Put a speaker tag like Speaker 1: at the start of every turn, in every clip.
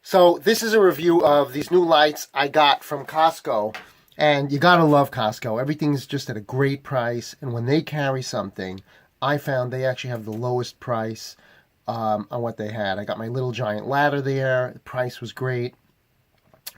Speaker 1: So this is a review of these new lights I got from Costco. And you gotta love Costco. Everything's just at a great price. And when they carry something, I found they actually have the lowest price on what they had. I got my little giant ladder there. The price was great.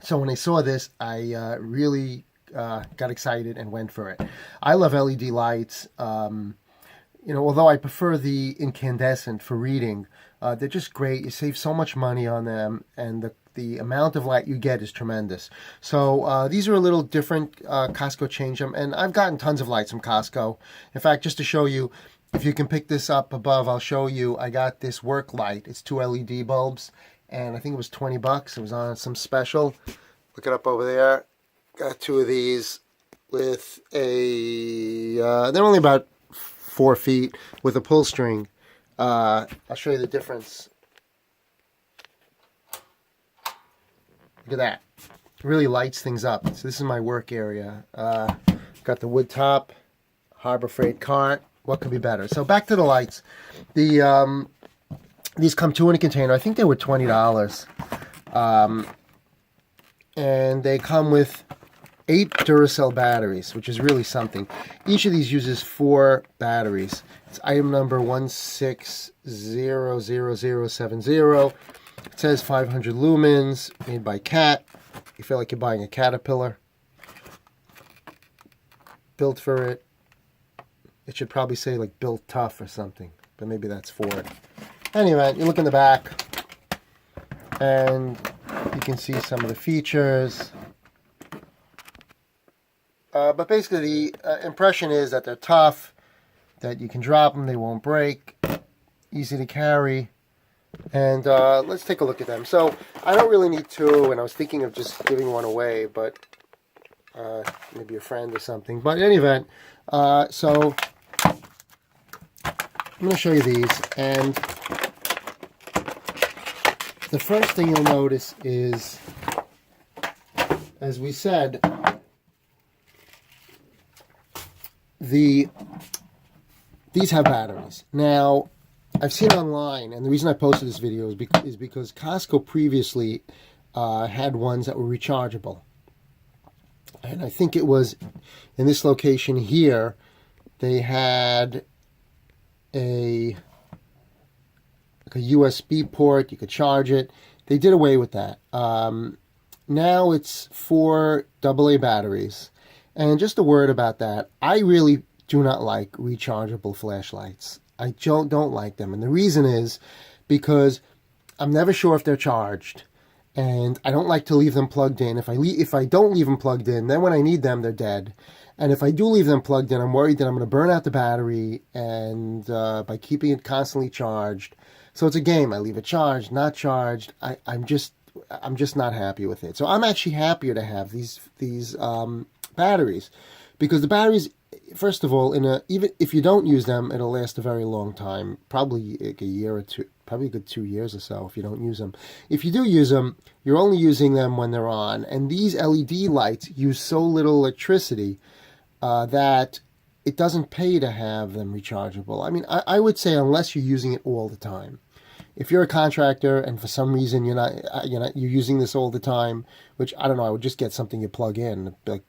Speaker 1: So when I saw this, I really got excited and went for it. I love LED lights. Although I prefer the incandescent for reading, they're just great. You save so much money on them, and the amount of light you get is tremendous. So these are a little different. Costco changed them, and I've gotten tons of lights from Costco. In fact, just to show you, if you can pick this up above, I'll show you. I got this work light. It's 2 LED bulbs, and I think it was $20. It was on some special. Look it up over there. Got 2 of these with a. They're only about 4 feet with a pull string. I'll show you the difference. Look at that. It really lights things up. So this is my work area. Got the wood top, Harbor Freight cart. What could be better? So back to the lights. These come 2 in a container. I think they were $20. And they come with 8 Duracell batteries, which is really something. Each of these uses 4 batteries. It's item number 160070. It says 500 lumens, made by Cat. You feel like you're buying a Caterpillar. Built for it. It should probably say like built tough or something, but maybe that's Ford. Anyway, you look in the back, and you can see some of the features. But basically, the impression is that they're tough, that you can drop them, they won't break, easy to carry. And let's take a look at them. So I don't really need 2, and I was thinking of just giving one away, but maybe a friend or something. But in any event, so I'm going to show you these. And the first thing you'll notice is, as we said, these have batteries. Now, I've seen online, and the reason I posted this video is because Costco previously had ones that were rechargeable. And I think it was in this location here, they had a USB port. You could charge it. They did away with that. Now it's 4 AA batteries. And just a word about that, I really do not like rechargeable flashlights. I don't like them. And the reason is because I'm never sure if they're charged. And I don't like to leave them plugged in. If I don't leave them plugged in, then when I need them, they're dead. And if I do leave them plugged in, I'm worried that I'm going to burn out the battery and by keeping it constantly charged. So it's a game. I leave it charged, not charged. I'm just not happy with it. So I'm actually happier to have these batteries, because the batteries, first of all, even if you don't use them, it'll last a very long time, probably like a year or 2, probably a good 2 years or so if you don't use them. If you do use them, you're only using them when they're on, and these LED lights use so little electricity that it doesn't pay to have them rechargeable. I mean, I would say unless you're using it all the time. If you're a contractor and for some reason you're using this all the time, which I don't know, I would just get something you plug in, like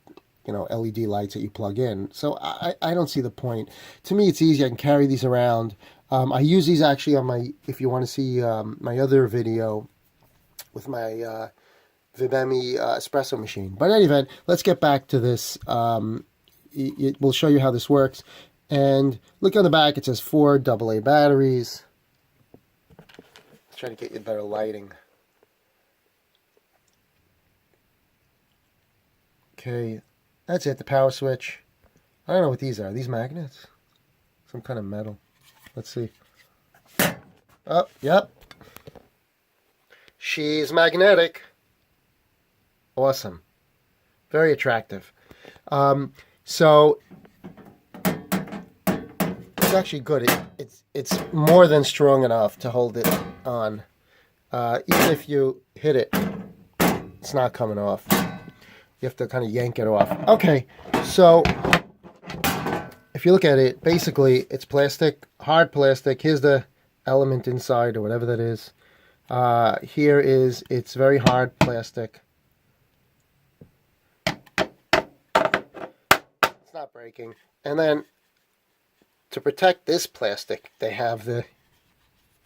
Speaker 1: LED lights that you plug in. So I don't see the point. To me, it's easy. I can carry these around. I use these actually on if you want to see my other video with my Vibemi espresso machine. But in any event, let's get back to this. We'll show you how this works. And look on the back, it says 4 AA batteries. Let's try to get you better lighting. Okay. That's it, the power switch. I don't know what these are. Are these magnets? Some kind of metal. Let's see. Oh, yep. She's magnetic. Awesome. Very attractive. So it's actually good. It's more than strong enough to hold it on. Even if you hit it, it's not coming off. You have to kind of yank it off. Okay, so if you look at it, basically it's plastic, hard plastic. Here's the element inside, or whatever that is. Here is, it's very hard plastic. It's not breaking. And then to protect this plastic, they have the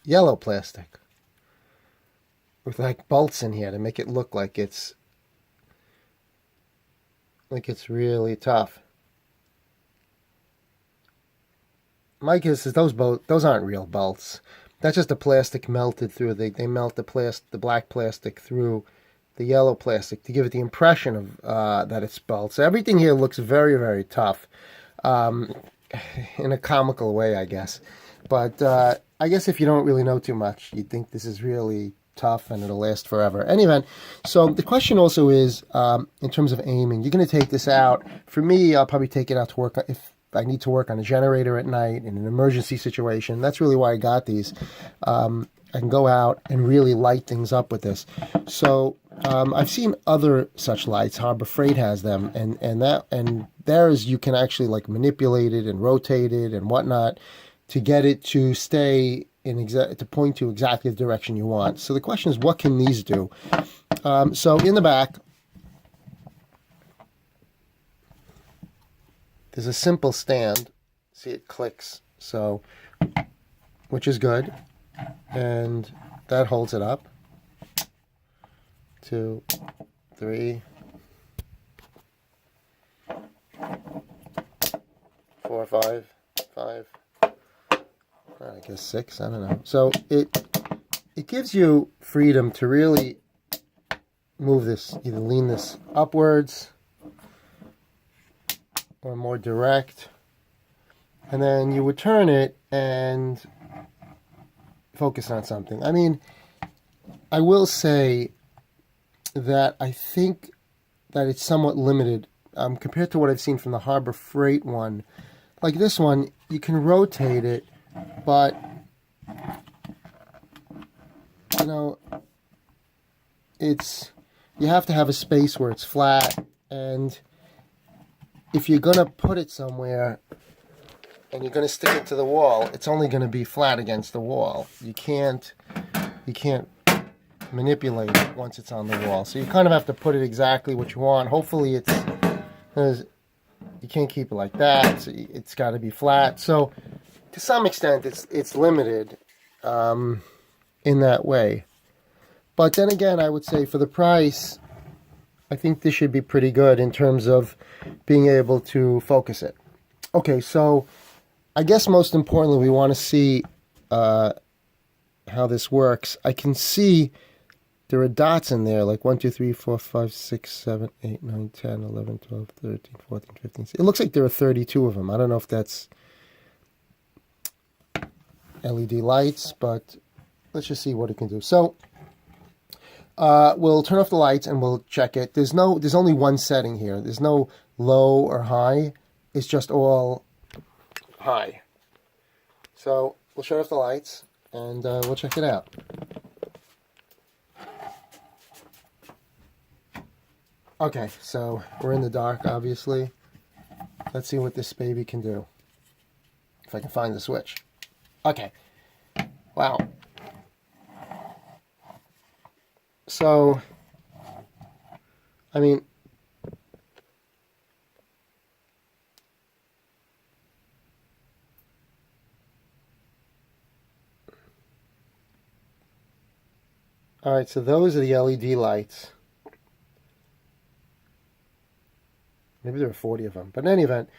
Speaker 1: yellow plastic with like bolts in here to make it look like it's really tough. My guess is those aren't real bolts. That's just the plastic melted through. They melt the black plastic through the yellow plastic to give it the impression of that it's bolts. So everything here looks very, very tough, in a comical way, I guess. But I guess if you don't really know too much, you'd think this is really tough and it'll last forever. Anyway, so the question also is, in terms of aiming, you're going to take this out. For me, I'll probably take it out to work if I need to work on a generator at night in an emergency situation. That's really why I got these. I can go out and really light things up with this. So I've seen other such lights. Harbor Freight has them, and theirs you can actually like manipulate it and rotate it and whatnot to get it to stay to point to exactly the direction you want. So the question is, what can these do? So in the back, there's a simple stand. See, it clicks, so, which is good, and that holds it up. 2, 3, 4, 5, I guess 6, I don't know. So it gives you freedom to really move this, either lean this upwards or more direct, and then you would turn it and focus on something. I mean, I will say that I think that it's somewhat limited compared to what I've seen from the Harbor Freight one. Like this one, you can rotate it, but you know, you have to have a space where it's flat, and if you're gonna put it somewhere and you're gonna stick it to the wall, it's only gonna be flat against the wall. You can't manipulate it once it's on the wall. So you kind of have to put it exactly what you want. Hopefully you can't keep it like that, so it's got to be flat. So to some extent it's limited in that way. But then again, I would say for the price, I think this should be pretty good in terms of being able to focus it. Okay, so I guess most importantly, we want to see how this works. I can see there are dots in there, like 1, 2, 3, 4, 5, 6, 7, 8, 9, 10, 11, 12, 13, 14, 15. It looks like there are 32 of them. I don't know if that's LED lights, but let's just see what it can do. So we'll turn off the lights and we'll check it. There's only one setting here. There's no low or high. It's just all high. So we'll shut off the lights and we'll check it out. Okay, so we're in the dark, obviously. Let's see what this baby can do. If I can find the switch. Okay. Wow. So, I mean, all right, so those are the LED lights. Maybe there are 40 of them. But in any event,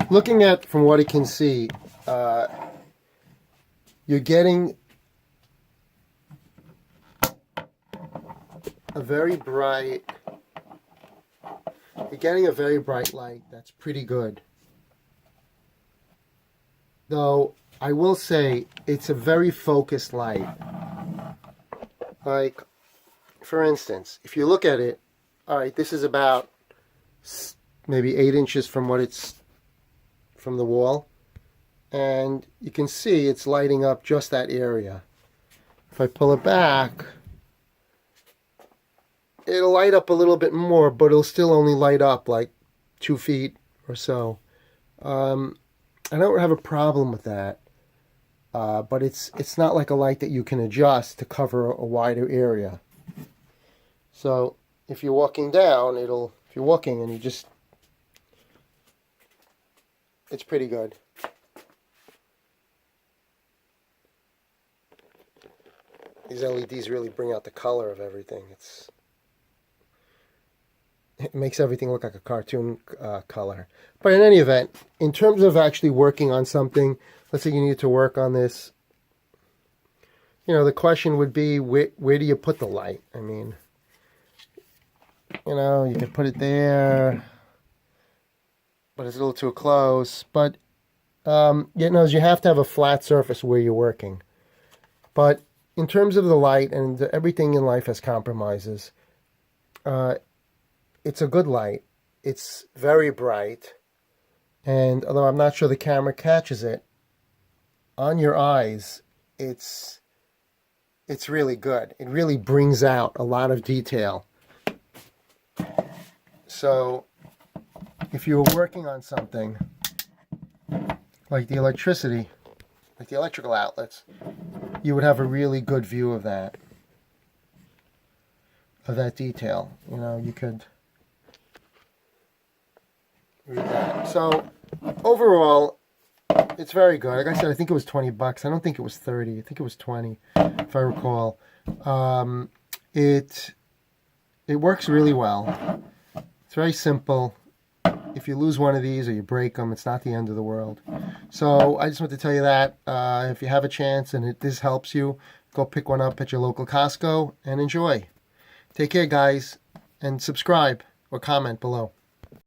Speaker 1: looking at from what I can see, you're getting a very bright light that's pretty good. Though I will say it's a very focused light. Like, for instance, if you look at it, all right, this is about maybe 8 inches from from the wall, and you can see it's lighting up just that area. If I pull it back, it'll light up a little bit more, but it'll still only light up like 2 feet or so. I don't have a problem with that. but it's not like a light that you can adjust to cover a wider area. So if you're walking down, if you're walking and you just, it's pretty good. These LEDs really bring out the color of everything. It makes everything look like a cartoon color. But in any event, in terms of actually working on something, let's say you need to work on this, the question would be, where do you put the light? I mean, you could put it there, but it's a little too close. But, you have to have a flat surface where you're working. But in terms of the light, and everything in life has compromises, it's a good light. It's very bright. And although I'm not sure the camera catches it, on your eyes, it's really good. It really brings out a lot of detail. So if you were working on something like the electricity, like the electrical outlets, you would have a really good view of that detail. You could read that. So overall, it's very good. Like I said, I think it was $20. I don't think it was 30. I think it was 20, if I recall. It works really well. It's very simple. If you lose one of these or you break them, it's not the end of the world. So I just want to tell you that if you have a chance and this helps you, go pick one up at your local Costco and enjoy. Take care, guys, and subscribe or comment below.